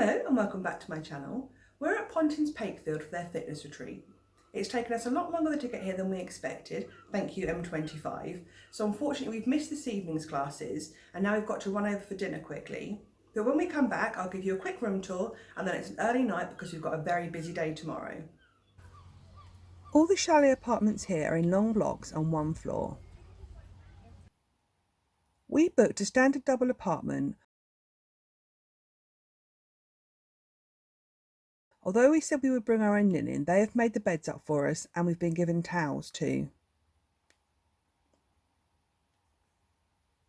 Hello and welcome back to my channel. We're at Pontins Pakefield for their fitness retreat. It's taken us a lot longer to get here than we expected, thank you M25. So unfortunately we've missed this evening's classes and now we've got to run over for dinner quickly. But when we come back I'll give you a quick room tour and then it's an early night because we've got a very busy day tomorrow. All the chalet apartments here are in long blocks on one floor. We booked a standard double apartment. Although we said we would bring our own linen, they have made the beds up for us and we've been given towels too.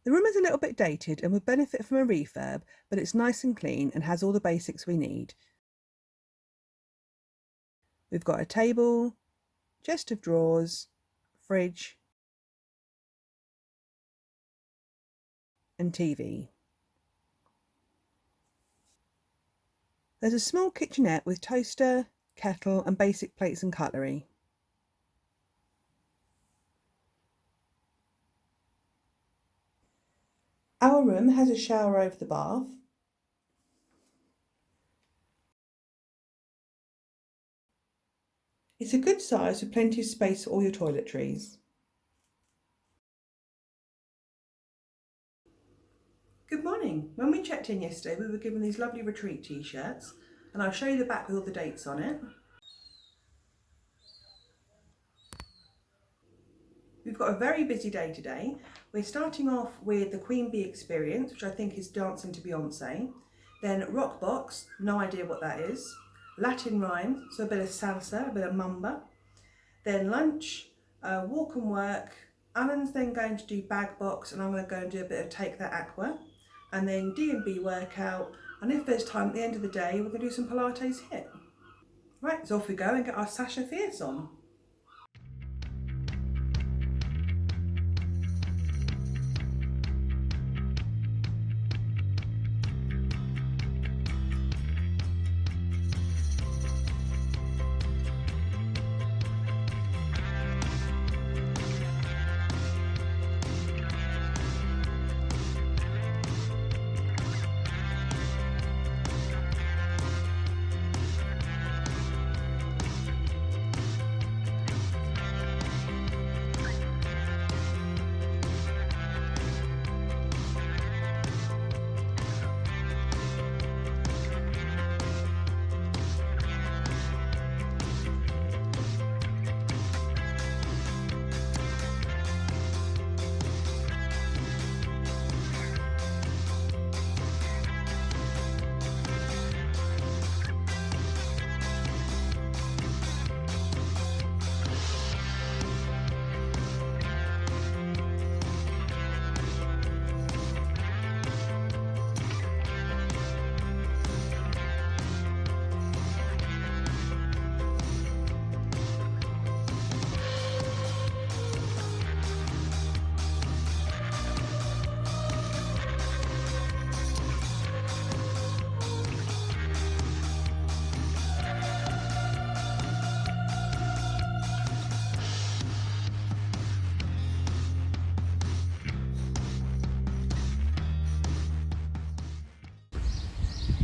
The room is a little bit dated and would benefit from a refurb, but it's nice and clean and has all the basics we need. We've got a table, chest of drawers, fridge and TV. There's a small kitchenette with toaster, kettle and basic plates and cutlery. Our room has a shower over the bath. It's a good size with plenty of space for all your toiletries. Good morning. When we checked in yesterday we were given these lovely retreat t-shirts and I'll show you the back with all the dates on it. We've got a very busy day today. We're starting off with the Queen Bee experience, which I think is dancing to Beyonce. Then rock box, no idea what that is. Latin rhyme, so a bit of salsa, a bit of mamba. Then lunch, walk and work. Alan's then going to do bag box and I'm going to go and do a bit of take that aqua. And then D&B workout. And if there's time at the end of the day, we're going to do some Pilates HIIT. Right, so off we go and get our Sasha Fierce on.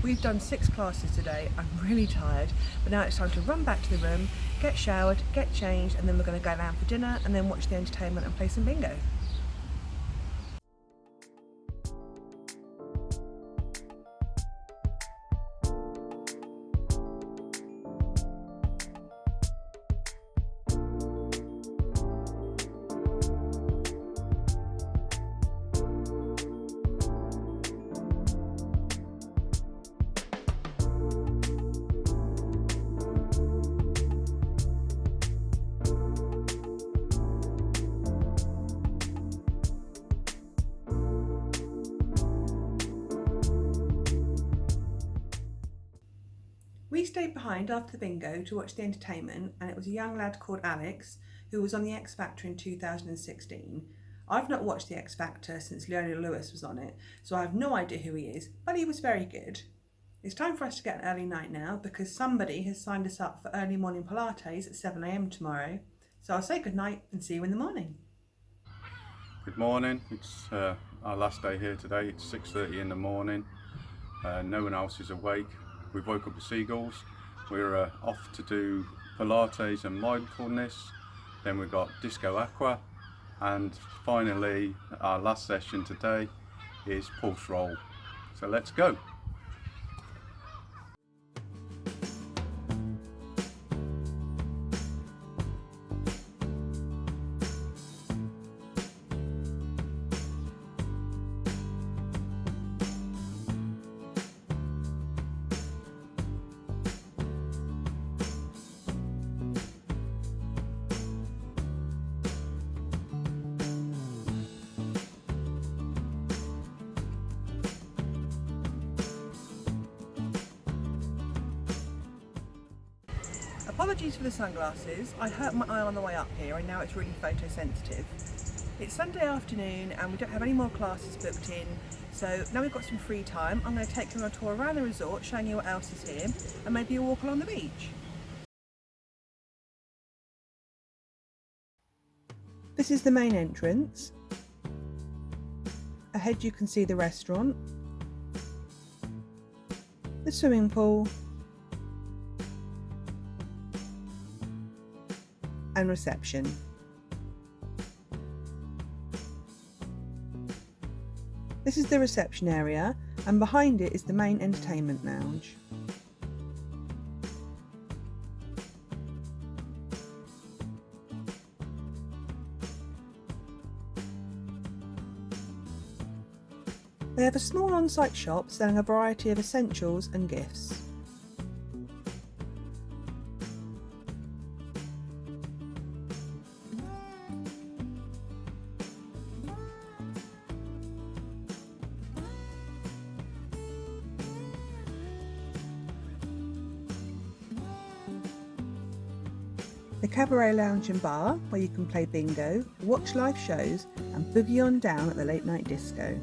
We've done 6 classes today. I'm really tired, but now it's time to run back to the room, get showered, get changed, and then we're going to go down for dinner and then watch the entertainment and play some bingo. We stayed behind after the bingo to watch the entertainment, and it was a young lad called Alex who was on the X Factor in 2016. I've not watched the X Factor since Leona Lewis was on it, so I have no idea who he is, but he was very good. It's time for us to get an early night now because somebody has signed us up for early morning Pilates at 7 AM tomorrow. So I'll say good night and see you in the morning. Good morning. It's our last day here today. It's 6:30 in the morning. No one else is awake. we've woke up the seagulls. We're off to do Pilates and mindfulness. Then we've got Disco Aqua. And finally, our last session today is pulse roll. So let's go. Apologies for the sunglasses. I hurt my eye on the way up here and now it's really photosensitive. It's Sunday afternoon and we don't have any more classes booked in, so now we've got some free time. I'm going to take you on a tour around the resort, showing you what else is here and maybe a walk along the beach. This is the main entrance. Ahead you can see the restaurant, the swimming pool and reception. This is the reception area and behind it is the main entertainment lounge. They have a small on-site shop selling a variety of essentials and gifts. The Cabaret Lounge and Bar, where you can play bingo, watch live shows and boogie on down at the late night disco.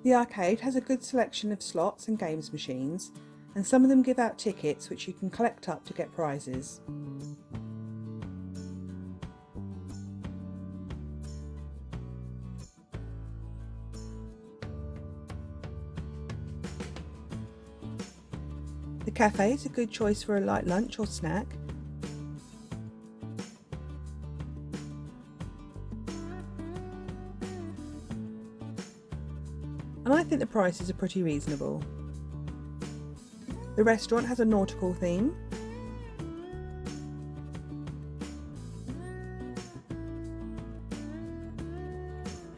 The arcade has a good selection of slots and games machines, and some of them give out tickets which you can collect up to get prizes. The cafe is a good choice for a light lunch or snack. And I think the prices are pretty reasonable. The restaurant has a nautical theme.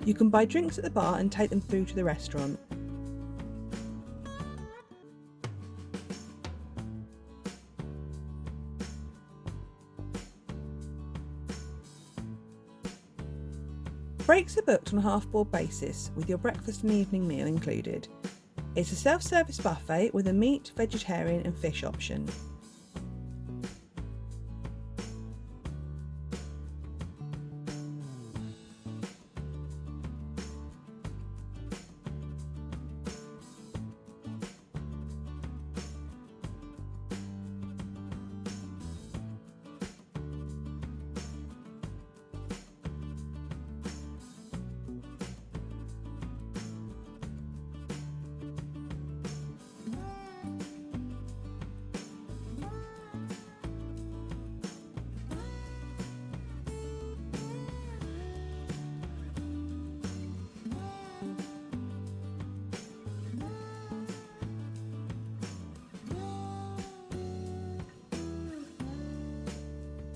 You can buy drinks at the bar and take them through to the restaurant. Breaks are booked on a half-board basis with your breakfast and evening meal included. It's a self-service buffet with a meat, vegetarian and fish option.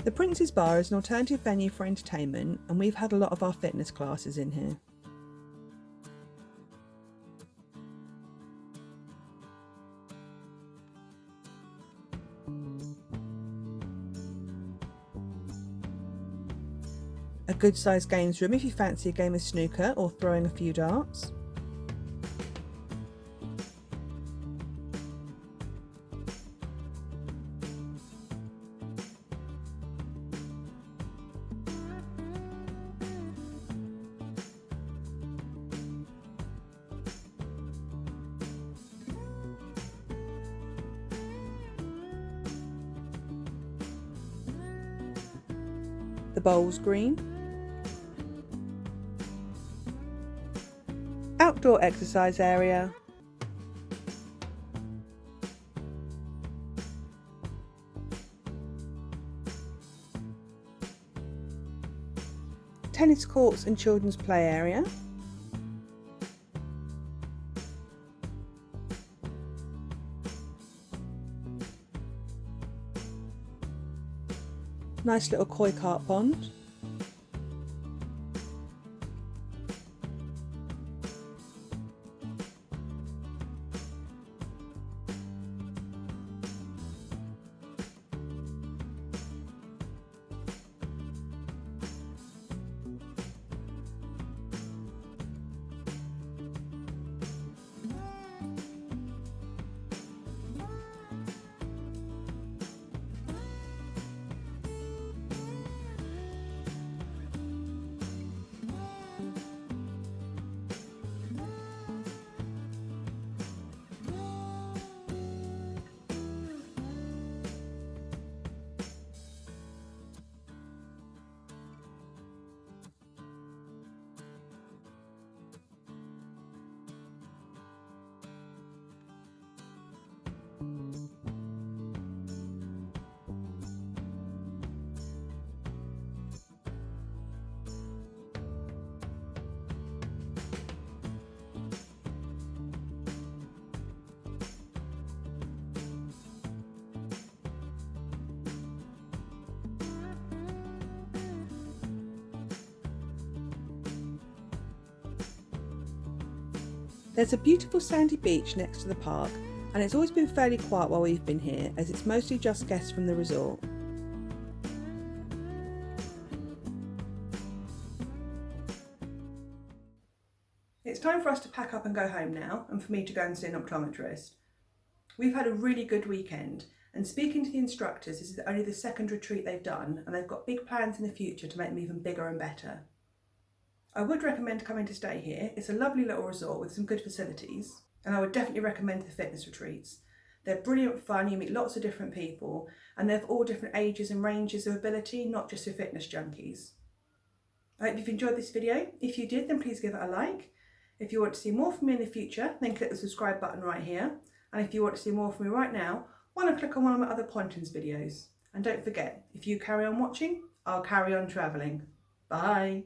The Prince's Bar is an alternative venue for entertainment, and we've had a lot of our fitness classes in here. A good sized games room if you fancy a game of snooker or throwing a few darts. The bowls green, outdoor exercise area, tennis courts and children's play area, nice little koi carp pond, There's a beautiful sandy beach next to the park, and it's always been fairly quiet while we've been here, as it's mostly just guests from the resort. It's time for us to pack up and go home now, and for me to go and see an optometrist. We've had a really good weekend, and speaking to the instructors, this is only the second retreat they've done, and they've got big plans in the future to make them even bigger and better. I would recommend coming to stay here. It's a lovely little resort with some good facilities, and I would definitely recommend the fitness retreats. They're brilliant fun, you meet lots of different people, and they're of all different ages and ranges of ability, not just for fitness junkies. I hope you've enjoyed this video. If you did, then please give it a like. If you want to see more from me in the future, then click the subscribe button right here. And if you want to see more from me right now, why not click on one of my other Pontins videos? And don't forget, if you carry on watching, I'll carry on travelling. Bye.